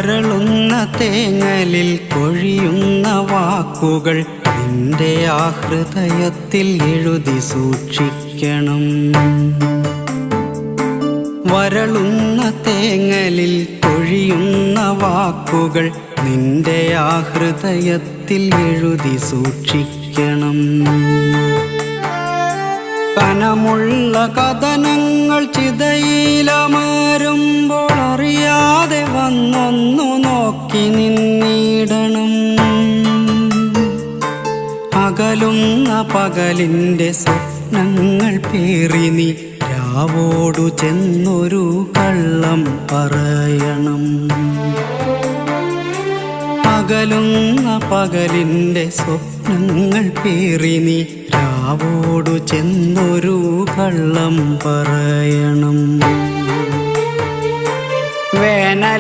വരളുന്ന തേങ്ങലിൽ കൊഴിയുന്ന വാക്കുകൾ നിന്റെ ആ ഹൃദയത്തിൽ എഴുതി സൂക്ഷിക്കണം. വരളുന്ന തേങ്ങലിൽ കൊഴിയുന്ന വാക്കുകൾ നിന്റെ ആ ഹൃദയത്തിൽ എഴുതി സൂക്ഷിക്കണം. കനമുള്ള കഥനങ്ങൾ ചിതയിലമരുമ്പോൾ അറിയാതെ വന്നൊന്നു നോക്കി നിന്നിടണം. അകലുന്ന പകലിൻ്റെ സ്വപ്നങ്ങൾ പേറി നീ രാവോടു ചെന്നൊരു കള്ളം പറയണം. അകലുന്ന പകലിൻ്റെ സ്വപ്നങ്ങൾ പേറി നീ രാവോടു ചെന്നൊരു കള്ളം പറയണം. വേനലിൽ